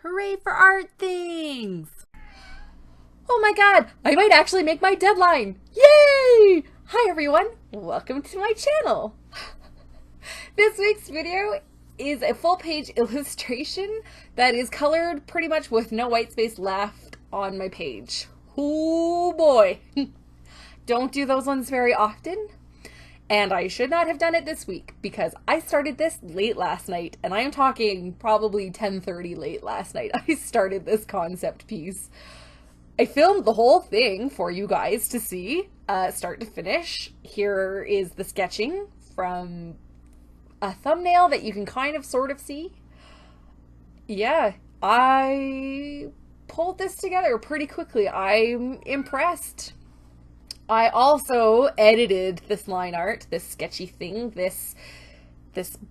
Hooray for art things! Oh my god, I might actually make my deadline! Yay! Hi everyone, welcome to my channel. This week's video is a full-page illustration that is colored pretty much with no white space left on my page. Oh boy! Don't do those ones very often. And I should not have done it this week because I started this late last night, and I am talking probably 10:30 late last night. I started this concept piece. I filmed the whole thing for you guys to see, start to finish. Here is the sketching from a thumbnail that you can kind of sort of see. Yeah, I pulled this together pretty quickly. I'm impressed. I also edited this line art, this sketchy thing, this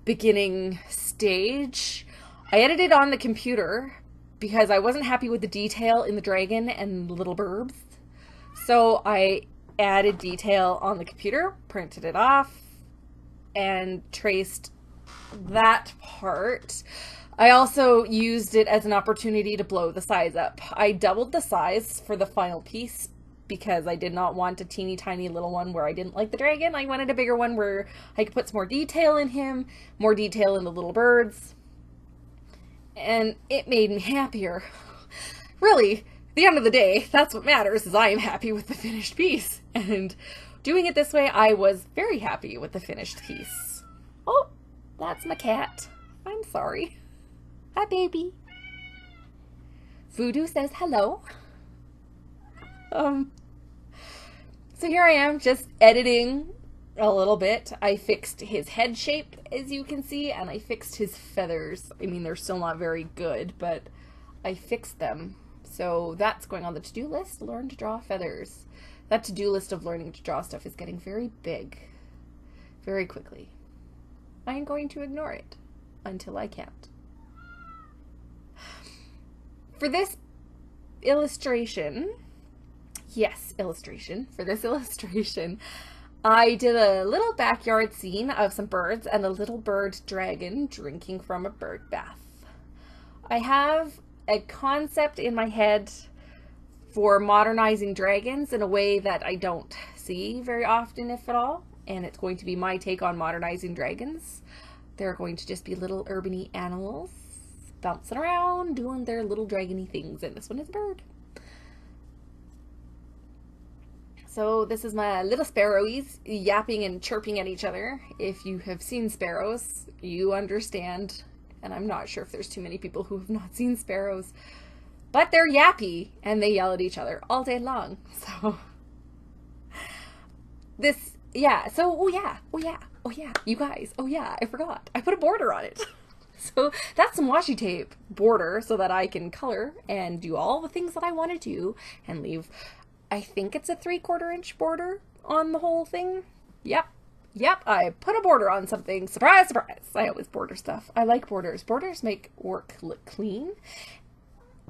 beginning stage. I edited on the computer because I wasn't happy with the detail in the dragon and the little burbs. So I added detail on the computer, printed it off, and traced that part. I also used it as an opportunity to blow the size up. I doubled the size for the final piece because I did not want a teeny tiny little one where I didn't like the dragon. I wanted a bigger one where I could put some more detail in him, more detail in the little birds, and it made me happier. Really, at the end of the day, that's what matters, is I am happy with the finished piece. And doing it this way, I was very happy with the finished piece. Oh, that's my cat. I'm sorry. Hi, baby. Voodoo says hello. So here I am just editing a little bit. I fixed his head shape, as you can see, and I fixed his feathers. I mean, they're still not very good, but I fixed them. So that's going on the to-do list, learn to draw feathers. That to-do list of learning to draw stuff is getting very big, very quickly. I am going to ignore it until I can't. For this illustration, for this illustration, I did a little backyard scene of some birds and a little bird dragon drinking from a bird bath. I have a concept in my head for modernizing dragons in a way that I don't see very often, if at all, and it's going to be my take on modernizing dragons. They're going to just be little urban-y animals bouncing around, doing their little dragony things, and this one is a bird. So this is my little sparrowies yapping and chirping at each other. If you have seen sparrows, you understand. And I'm not sure if there's too many people who have not seen sparrows. But they're yappy and they yell at each other all day long. So this, yeah. So, oh yeah, you guys. Oh yeah, I forgot. I put a border on it. So that's some washi tape border so that I can color and do all the things that I want to do and leave. I think it's a 3/4 inch border on the whole thing. Yep, I put a border on something. Surprise, surprise. I always border stuff. I like borders. Borders make work look clean.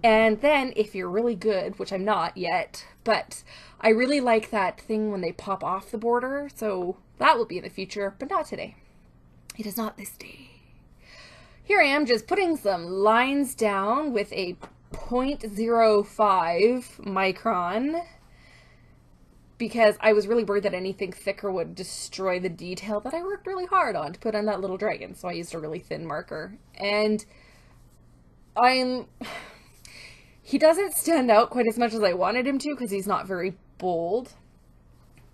And then if you're really good, which I'm not yet, but I really like that thing when they pop off the border. So that will be in the future, but not today. It is not this day. Here I am just putting some lines down with a 0.05 micron. Because I was really worried that anything thicker would destroy the detail that I worked really hard on to put on that little dragon. So I used a really thin marker. And he doesn't stand out quite as much as I wanted him to because he's not very bold.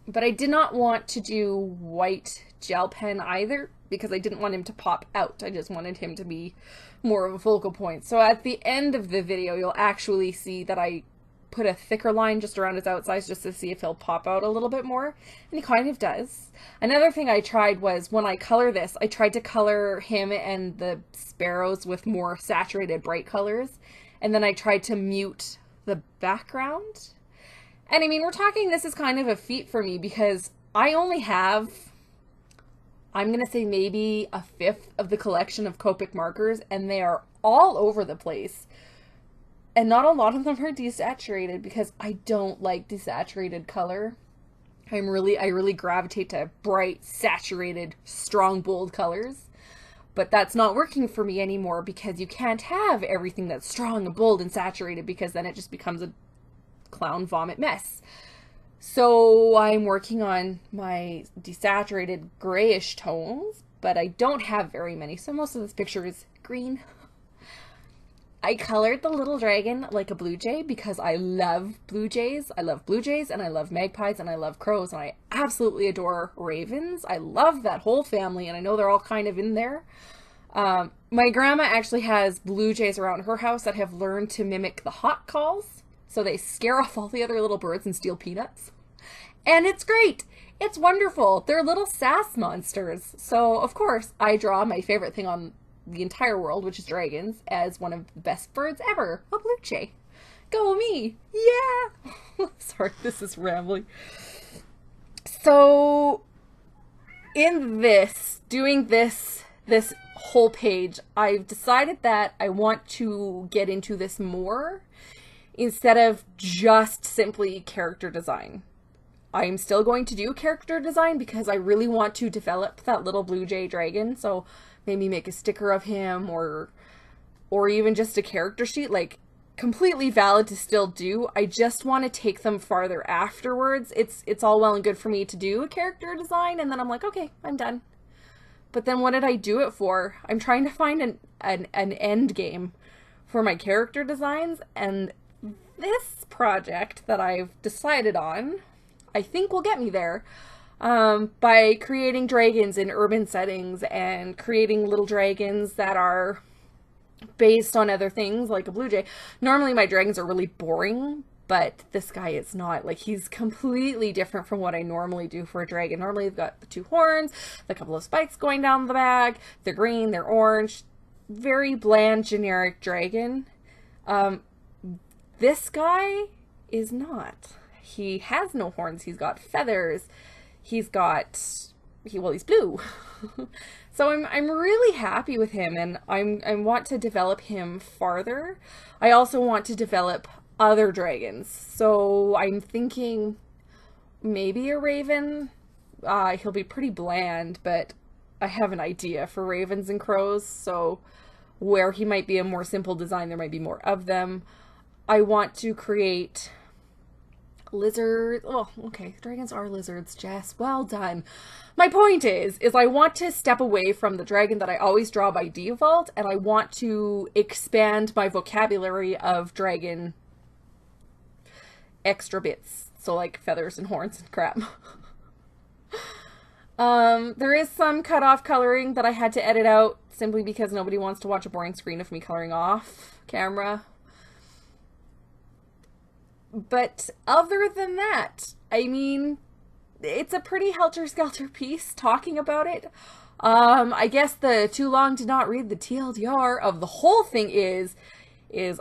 But I did not want to do white gel pen either because I didn't want him to pop out. I just wanted him to be more of a focal point. So at the end of the video, you'll actually see that I put a thicker line just around his outsides just to see if he'll pop out a little bit more, and he kind of does. Another thing I tried was when I color this, I tried to color him and the sparrows with more saturated bright colors, and then I tried to mute the background. And I mean, we're talking, this is kind of a feat for me because I only have, I'm gonna say maybe 1/5 of the collection of Copic markers, and they are all over the place. And not a lot of them are desaturated because I don't like desaturated color. I really gravitate to bright, saturated, strong, bold colors. But that's not working for me anymore because you can't have everything that's strong and bold and saturated, because then it just becomes a clown vomit mess. So I'm working on my desaturated grayish tones, but I don't have very many, so most of this picture is green. I colored the little dragon like a blue jay because I love blue jays. I love blue jays and I love magpies and I love crows and I absolutely adore ravens. I love that whole family and I know they're all kind of in there. My grandma actually has blue jays around her house that have learned to mimic the hawk calls. So they scare off all the other little birds and steal peanuts. And it's great. It's wonderful. They're little sass monsters. So of course I draw my favorite thing on the entire world, which is dragons, as one of the best birds ever, a blue jay. Go me! Yeah! Sorry, this is rambling. So, in doing this whole page, I've decided that I want to get into this more instead of just simply character design. I'm still going to do character design because I really want to develop that little blue jay dragon, so maybe make a sticker of him or even just a character sheet, like completely valid to still do. I just want to take them farther afterwards. It's all well and good for me to do a character design and then I'm like, okay, I'm done. But then what did I do it for? I'm trying to find an end game for my character designs, and this project that I've decided on, I think will get me there. By creating dragons in urban settings and creating little dragons that are based on other things like a blue jay. Normally my dragons are really boring, but this guy is not. Like, he's completely different from what I normally do for a dragon. Normally they've got the two horns, the couple of spikes going down the back, they're green, they're orange, very bland generic dragon. This guy is not. He has no horns, he's got feathers. He's blue. So I'm really happy with him, and I want to develop him farther. I also want to develop other dragons. So I'm thinking maybe a raven. He'll be pretty bland, but I have an idea for ravens and crows. So where he might be a more simple design, there might be more of them. I want to create lizard. Oh, okay. Dragons are lizards, Jess. Well done. My point is I want to step away from the dragon that I always draw by default, and I want to expand my vocabulary of dragon extra bits. So like feathers and horns and crap. There is some cut off coloring that I had to edit out simply because nobody wants to watch a boring screen of me coloring off camera. But other than that, I mean, it's a pretty helter-skelter piece talking about it. I guess the too long to not read the TLDR of the whole thing is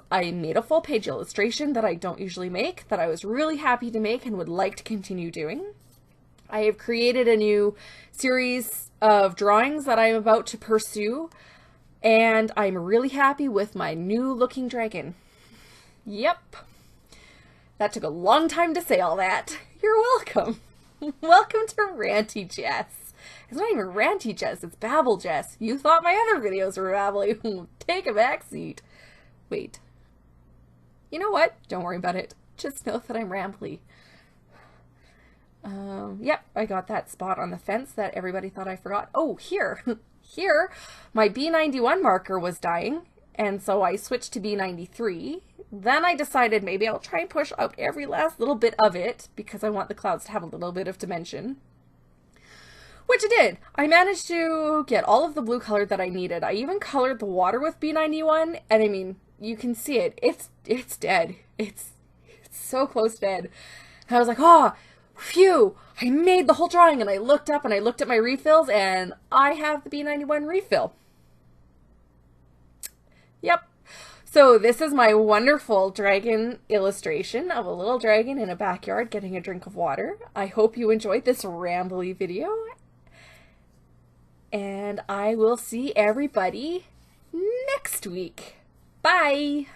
I made a full page illustration that I don't usually make, that I was really happy to make and would like to continue doing. I have created a new series of drawings that I'm about to pursue, and I'm really happy with my new looking dragon. Yep. That took a long time to say all that. You're welcome. Welcome to Ranty Jess. It's not even Ranty Jess, it's Babble Jess. You thought my other videos were babbly. Take a back seat. Wait. You know what? Don't worry about it. Just know that I'm rambly. Yep, I got that spot on the fence that everybody thought I forgot. Oh, here. Here, my B91 marker was dying, and so I switched to B93. Then I decided maybe I'll try and push out every last little bit of it because I want the clouds to have a little bit of dimension. Which I did. I managed to get all of the blue color that I needed. I even colored the water with B91, and I mean, you can see it. It's dead. It's so close dead. And I was like, oh, phew, I made the whole drawing, and I looked up and I looked at my refills, and I have the B91 refill. Yep. So this is my wonderful dragon illustration of a little dragon in a backyard getting a drink of water. I hope you enjoyed this rambly video, and I will see everybody next week. Bye!